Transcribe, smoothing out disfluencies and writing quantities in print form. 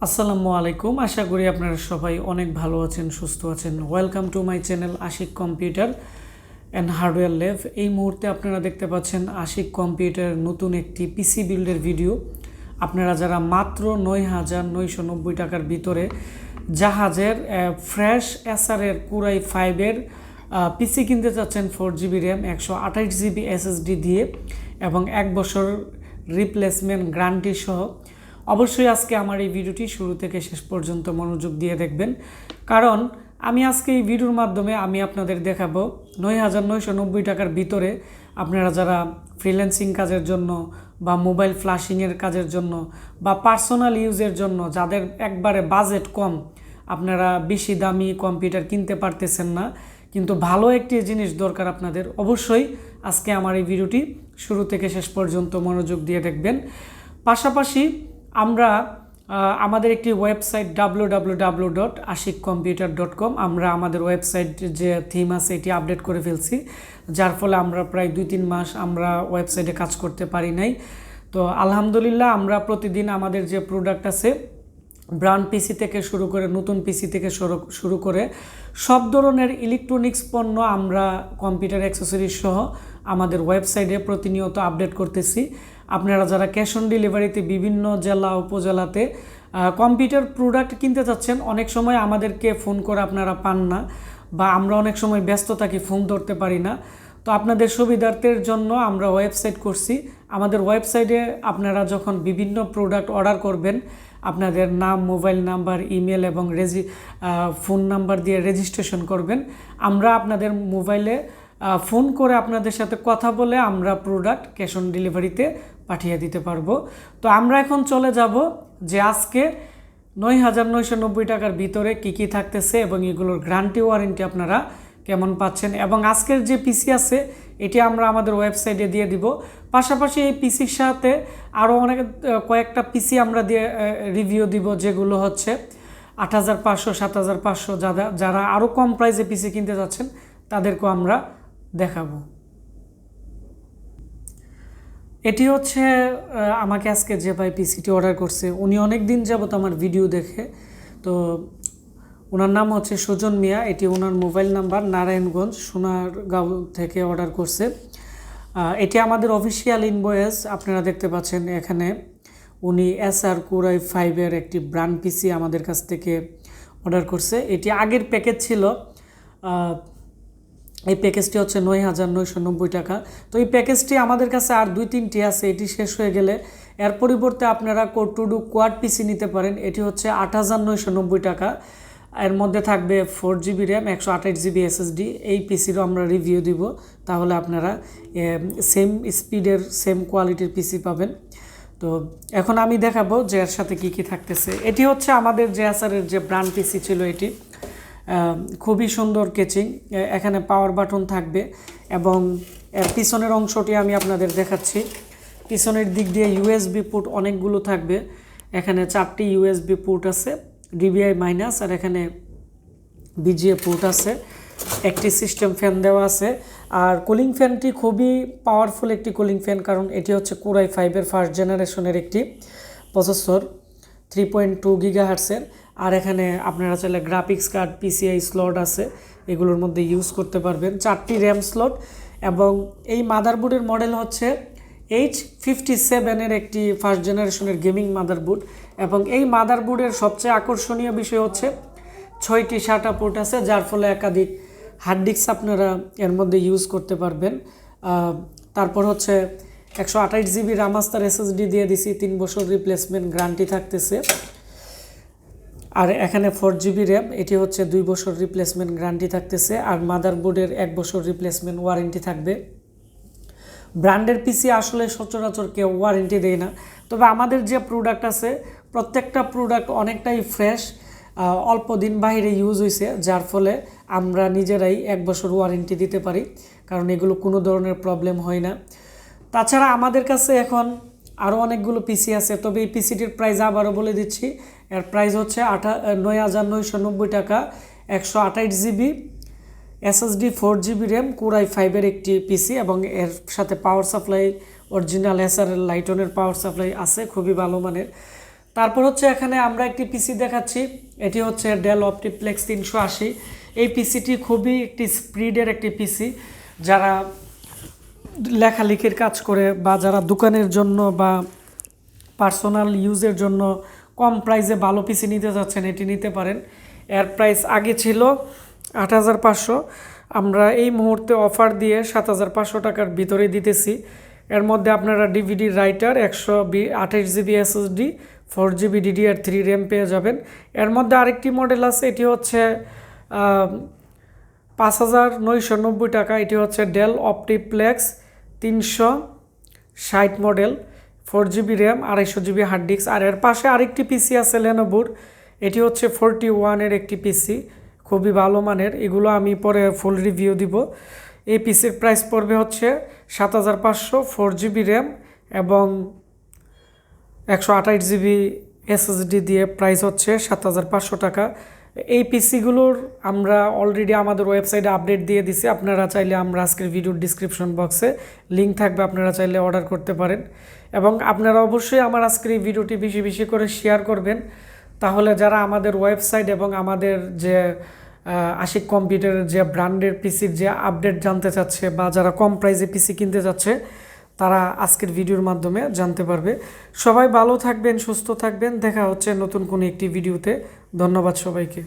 আসসালামু আলাইকুম। আশা করি আপনারা সবাই অনেক ভালো আছেন, সুস্থ আছেন। Welcome to my channel Ashik computer and hardware lab. এই মুহূর্তে আপনারা দেখতে পাচ্ছেন আশিক কম্পিউটার নতুন একটি পিসি বিল্ডের ভিডিও। আপনারা যারা মাত্র ৯,৯৯০ টাকার ভিতরে জাহাজের ফ্রেশ এসারের কুরাই 5-এর পিসি কিনতে চাচ্ছেন 4GB র্যাম 128GB SSD দিয়ে এবং 1 বছর রিপ্লেসমেন্ট গ্যারান্টি সহ, অবশ্যই আজকে আমার এই ভিডিওটি শুরু থেকে শেষ পর্যন্ত মনোযোগ দিয়ে দেখবেন, কারণ আমি আজকে এই ভিডিওর মাধ্যমে আমি আপনাদের দেখাবো ৯,৯৯০ টাকার ভিতরে আপনারা যারা ফ্রিল্যান্সিং কাজের জন্য বা মোবাইল ফ্ল্যাশিংয়ের কাজের জন্য বা পার্সোনাল ইউজের জন্য যাদের একবারে বাজেট কম, আপনারা বেশি দামি কম্পিউটার কিনতে পারতেছেন না, কিন্তু ভালো একটি জিনিস দরকার আপনাদের, অবশ্যই আজকে আমার এই ভিডিওটি শুরু থেকে শেষ পর্যন্ত মনোযোগ দিয়ে দেখবেন। পাশাপাশি আমরা আমাদের একটি ওয়েবসাইট www.ashikcomputer.com, আমরা আমাদের ওয়েবসাইট যে থিম আছে এটি আপডেট করে ফেলছি, যার ফলে আমরা প্রায় 2-3 মাস আমরা ওয়েবসাইটে কাজ করতে পারি নাই। তো আলহামদুলিল্লাহ আমরা প্রতিদিন আমাদের যে প্রোডাক্ট আছে ব্র্যান্ড পিসি থেকে শুরু করে নতুন পিসি থেকে শুরু করে সব ধরনের ইলেকট্রনিক্স পণ্য আমরা কম্পিউটার অ্যাক্সেসরিজ সহ আমাদের ওয়েবসাইটে প্রতিনিয়ত আপডেট করতেছি। আপনারা যারা ক্যাশ অন ডেলিভারিতে বিভিন্ন জেলা উপজেলাতে কম্পিউটার প্রোডাক্ট কিনতে চাচ্ছেন, অনেক সময় আমাদেরকে ফোন করে আপনারা পান না বা আমরা অনেক সময় ব্যস্ত থাকি, ফোন ধরতে পারি না। তো আপনাদের সুবিধার্থের জন্য আমরা ওয়েবসাইট করছি। আমাদের ওয়েবসাইটে আপনারা যখন বিভিন্ন প্রোডাক্ট অর্ডার করবেন, আপনাদের নাম, মোবাইল নাম্বার, ইমেল এবং ফোন নাম্বার দিয়ে রেজিস্ট্রেশন করবেন। আমরা আপনাদের মোবাইলে ফোন করে আপনাদের সাথে কথা বলে আমরা প্রোডাক্ট ক্যাশ অন ডেলিভারিতে পাঠিয়ে দিতে পারবো। তো আমরা এখন চলে যাব যে আজকে ৯,৯৯০ টাকার ভিতরে কি থাকতেছে এবং এগুলোর গ্যারান্টি ওয়ারেন্টি আপনারা কেমন পাচ্ছেন, এবং আজকের যে পিসি আছে এটি আমরা আমাদের ওয়েবসাইটে দিয়ে দিব। পাশাপাশি এই পিসির সাথে আরও কয়েকটা পিসি আমরা দিয়ে রিভিউ দিব, যেগুলো হচ্ছে ৮৫০০, ৭৫০০, যারা আরও কম প্রাইসে পিসি কিনতে যাচ্ছেন তাদেরকেও আমরা দেখাবো। এটি হচ্ছে আমাকে আজকে যে ভাই পিসিটি অর্ডার করছে, উনি অনেক দিন যাবত আমার ভিডিও দেখে। তো ওনার নাম হচ্ছে সুজন মিয়া, এটি ওনার মোবাইল নাম্বার, নারায়ণগঞ্জ সোনারগাঁও থেকে অর্ডার করছে। এটি আমাদের অফিসিয়াল ইনভয়েস আপনারা দেখতে পাচ্ছেন এখানে। উনি এসআর কুরাই 5-এর একটি ব্র্যান্ড পিসি আমাদের কাছ থেকে অর্ডার করছে। এটি আগের প্যাকেজ ছিল, এই প্যাকেজটি হচ্ছে ৯,৯৯০ টাকা। তো এই প্যাকেজটি আমাদের কাছে আর 2-3টি আছে, এটি শেষ হয়ে গেলে এর পরিবর্তে আপনারা টু-ডু কোয়াড পিসি নিতে পারেন। এটি হচ্ছে ৮,৯৯০ টাকা। এর মধ্যে থাকবে 4GB র্যাম 128GB SSD। এই পিসিরও আমরা রিভিউ দিব, তাহলে আপনারা সেম স্পিডের সেম কোয়ালিটির পিসি পাবেন। তো এখন আমি দেখাবো যে এর সাথে কি থাকতেছে। এটি হচ্ছে আমাদের যে আসারের যে ব্র্যান্ড পিসি ছিল, এটি খুবই সুন্দর কেচিং, এখানে পাওয়ার বাটন থাকবে এবং এর পিছনের অংশটি আমি আপনাদের দেখাচ্ছি। পিছনের দিক দিয়ে ইউএসবি পোর্ট অনেকগুলো থাকবে, এখানে 4টি ইউএসবি পোর্ট আছে, ডিবিআই মাইনাস, আর এখানে বিজিএ পোর্ট আছে, একটি সিস্টেম ফ্যান দেওয়া আছে। আর কুলিং ফ্যানটি খুবই পাওয়ারফুল একটি কুলিং ফ্যান, কারণ এটি হচ্ছে কুরাই 5-এর ফার্স্ট জেনারেশনের একটি প্রসেসর, 3.2 GHz-এর। আর এখানে আপনারা চাইলে গ্রাফিক্স কার্ড, পিসিআই স্লট আছে, এগুলোর মধ্যে ইউজ করতে পারবেন। 4টি র্যাম স্লট এবং এই মাদারবোর্ডের মডেল হচ্ছে H57-এর একটি ফার্স্ট জেনারেশনের গেমিং মাদারবোর্ড। এবং এই মাদারবোর্ডের সবচেয়ে আকর্ষণীয় বিষয় হচ্ছে 6টি SATA পোর্ট আছে, যার ফলে একাধিক হার্ড ডিস্ক আপনারা এর মধ্যে ইউজ করতে পারবেন। তারপর হচ্ছে 128GB রামাস্টার SSD দিয়ে দিছি, 3 বছর রিপ্লেসমেন্ট গ্যারান্টি থাকতেছে। আর এখানে 4GB র্যাম, এটি হচ্ছে 2 বছর রিপ্লেসমেন্ট গ্যারান্টি থাকতেছে। আর মাদারবোর্ডের 1 বছর রিপ্লেসমেন্ট ওয়ারেন্টি থাকবে। ব্র্যান্ডের পিসি আসলে সচরাচর কেউ ওয়ারেন্টি দেয় না, তবে আমাদের যে প্রোডাক্ট আছে প্রত্যেকটা প্রোডাক্ট অনেকটাই ফ্রেশ, অল্প দিন বাইরে ইউজ হয়েছে, যার ফলে আমরা নিজেরাই 1 বছর ওয়ারেন্টি দিতে পারি, কারণ এগুলো কোনো ধরনের প্রবলেম হয় না। তাছাড়া আমাদের কাছে এখন আরও অনেকগুলো পিসি আছে, তবে এই পিসিটির প্রাইস আবারও বলে দিচ্ছি। এর প্রাইস হচ্ছে ৯,৯৯০ টাকা, 128GB SSD, 4GB র্যাম, কুরাই 5-এর একটি পিসি এবং এর সাথে পাওয়ার সাপ্লাই অরিজিনাল এসারের লাইটনের পাওয়ার সাপ্লাই আছে, খুবই ভালো মানের। তারপর হচ্ছে এখানে আমরা একটি পিসি দেখাচ্ছি, এটি হচ্ছে ডেল অপটিপ্লেক্স 380। এই পিসিটি খুবই একটি স্পিডের একটি পিসি, যারা লেখালেখির কাজ করে বা যারা দোকানের জন্য বা পার্সোনাল ইউজের জন্য কম প্রাইসে ভালো পিসি নিতে যাচ্ছেন এটি নিতে পারেন। এর প্রাইস আগে ছিল ৮৫০০, আমরা এই মুহূর্তে অফার দিয়ে ৭৫০০ টাকার ভিতরে দিতেছি। এর মধ্যে আপনারা DVD writer 128 GB SSD 4 GB DDR3 RAM পেয়ে যাবেন। এর মধ্যে আরেকটি মডেল আছে, এটি হচ্ছে ৫৯৯০ টাকা। এটি হচ্ছে Dell Optiplex ৩৬০ model, 4 GB RAM ২৫০ GB hard disk. আর এর পাশে আরেকটি পিসি আছে লেনোভোর, এটি হচ্ছে 41 একটি পিসি, খুবই ভালো মানের। এগুলো আমি পরে ফুল রিভিউ দিব। এই পিসির প্রাইস পড়বে হচ্ছে ৭৫০০, 4 GB র্যাম এবং 128 GB এসএসডি দিয়ে প্রাইস হচ্ছে ৭৫০০ টাকা। এই পিসিগুলোর আমরা অলরেডি আমাদের ওয়েবসাইটে আপডেট দিয়ে দিছি, আপনারা চাইলে আমরা আজকের ভিডিওর ডিসক্রিপশন বক্সে লিঙ্ক থাকবে, আপনারা চাইলে অর্ডার করতে পারেন। এবং আপনারা অবশ্যই আমার আজকের এই ভিডিওটি বেশি বেশি করে শেয়ার করবেন, তাহলে যারা আমাদের ওয়েবসাইট এবং আমাদের যে আশিক কম্পিউটারের যে ব্র্যান্ডের পিসির যে আপডেট জানতে চাচ্ছে বা যারা কম প্রাইসে পিসি কিনতে চাচ্ছে, তারা আজকের ভিডিওর মাধ্যমে জানতে পারবে। সবাই ভালো থাকবেন, সুস্থ থাকবেন, দেখা হচ্ছে নতুন কোনো একটি ভিডিওতে। ধন্যবাদ সবাইকে।